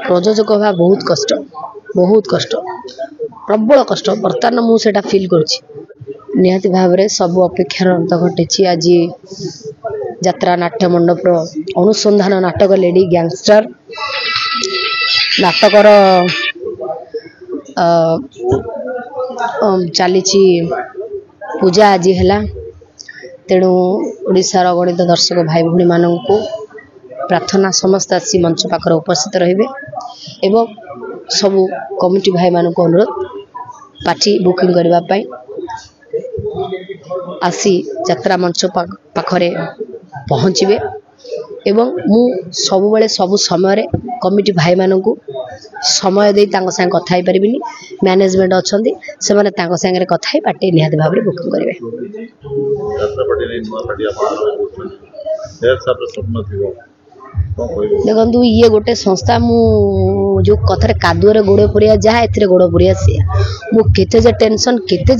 प्रयोजक हवा बहुत कष्ट प्रबल कष्ट बर्तमान मुझे फिल कर भाव में सब अपेक्षार अंत घटी आज यात्रा नाट्य मंडप अनुसंधान नाटक लेडी गैंगस्टर नाटकर चली पूजा आज है तेणु ओडिशार गणित दर्शक भाई भौणी मानू प्रार्थना समस्त आसी मंच पाखर उपस्थित रहिबे एवं सबू कमिटी भाई मानू अनुरोध पार्टी बुकिंग करने आसी यात्रा मंच पाखरे पहुँचे एवं मु सब बेले सब समय कमिटी भाई मानू समय दे संग कथा ही पारिबिनी मैनेजमेंट अच्छी से माने संगे कथा ही पार्टी निहाती भाव में बुकिंग करेंगे। देखो ये गोटे संस्था मु जो कथार कादुअर गोड़ पुरिया जहाँ ए गोड़ पुरिया सी मुझे टेंशन केते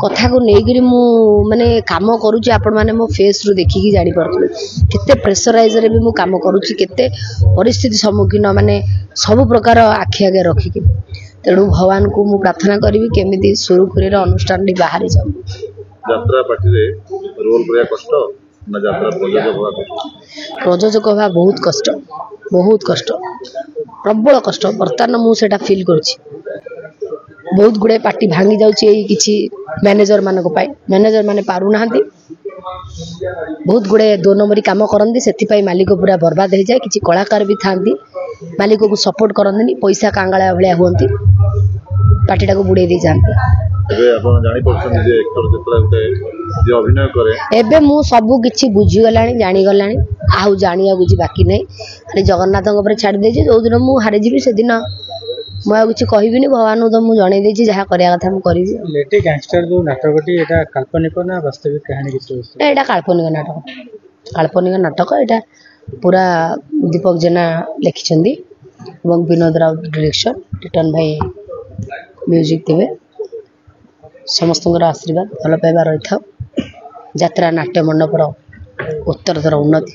कथा को लेकर मु माने काम करुच्ची आपण माने मो फेस रु देखिकी जानी पारथुले केते प्रेशराइज रे भी मु काम करुच्ची केते परिस्थिति सम्मुखीन माने सब प्रकार आखि आगे रखिकी तेणु भगवान को मु प्रार्थना करी केमिति सुरुखुरी अनुष्ठान बाहरी जाऊ यात्रा पार्टी रे रोल पुरिया कष्ट ना यात्रा प्रयोजक हवा बहुत कष्ट प्रबल कष्ट बर्तमान मुझे फिल कर बहुत गुड़े पार्टी भांगी जाऊँगी किसी मैनेजर मानक मैनेजर माने पारू ना बहुत गुड़े दो नंबरी काम करती से मालिक पूरा बर्बाद हो जाए किसी कलाकार भी था मालिक को सपोर्ट करती पैसा कांगाला भाया हमें पार्टी टाक बुड़े दे जाती एबे मु सबू किछि बुझीगलानी जानीगलानी आउ जानिया बुझी बाकी नहीं खाली जगन्नाथ छाड़ दे जो दिन मु हारी जी से दिन मुझे किसी कहबी भगवान तो मुझे जन दे जहाँ करा कथा मुझे लेडी गैंगस्टर जो नाटकटी एटा काल्पनिक ना वास्तविक कहानी किछि एटा काल्पनिक नाटक एटा पूरा दीपक जेना लिखिछंदी एवं विनोद राउत डायरेक्शन रिटर्न भाई म्यूजिक देवे समस्त आशीर्वाद भल पाइबा रही था यात्रा नाट्य मंडपर उत्तरतर उन्नति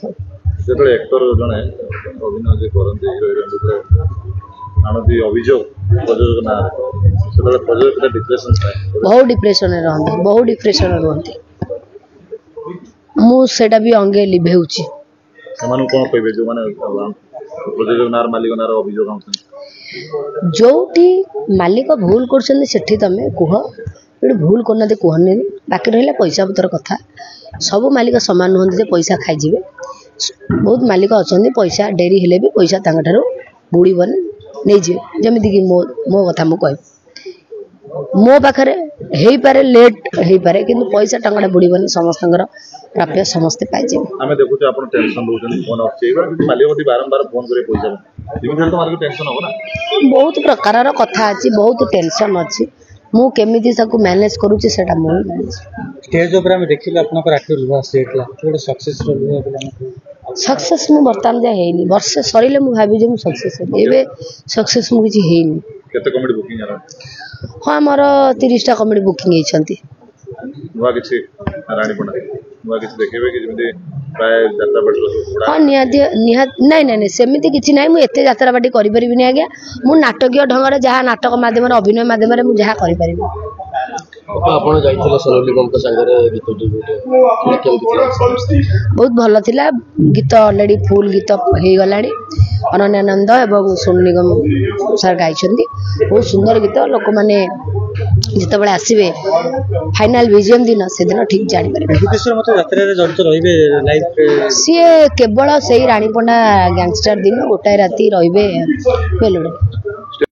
बहुत डिप्रेशन रुहती मुझे भी अंगे लिभेउची जो मालिक भूल कर तमें कह भूल करना कहनी बाकी रहा पैसा पतर कथा सब मालिक सामान नुहति पैसा खाईजे बहुत मालिक अच्छा पैसा डेरी हेले भी पैसा बुड़बन नहीं जमीक मो कथा मुझे मो पाखे हो पारे लेट हो पारे कि पैसा टाँगा बुड़बन समस्त प्राप्य समस्ते पाइजे बहुत प्रकार कथा अच्छी बहुत टेंशन अच्छी मु केमिति सबको मैनेज करूची सेटा मु स्टेज ऊपर हम देखिला आपन को आखि लुहा सेटला थोड़ा सक्सेस लुहा सक्सेस मु बर्तमान जा हेनी वर्ष सरीले मु भाबी जे मु सक्सेस एबे सक्सेस मु किछि हेनी केते कॉमेडी बुकिंग आरा हां हमर 30 टा कॉमेडी बुकिंग हे छंती नुवा किछि रानी पडा नुवा किछि देखेबे कि जेमिति प्राय यात्रा पार्टी हां नहीं सेमिति किछि नाही मु एते यात्रा पार्टी करि परिबि नि आज्ञा मु नाटकीय ढंग रे जहा नाटक माध्यम रे अभिनय माध्यम रे मु जहा करि परिबि आपण जाइथिले सोनाली गम के संगे गीत बहुत भल थिला गीत ऑलरेडी फुल गीत हे गलाडी अनन्यानंद एवं सोनू निगम सर गाइछन्ती बहुत सुंदर गीत लोक माने जिते बळे आसीबे फाइनल विजन दिन से दिन ठीक जानि पारे विश्वेश्वर मत यात्रा रे जड़ित रहिबे लाइव सी केवल सेही रानीपंडा गैंगस्टर दिन गोटाए राती रहिबे बेलुडे।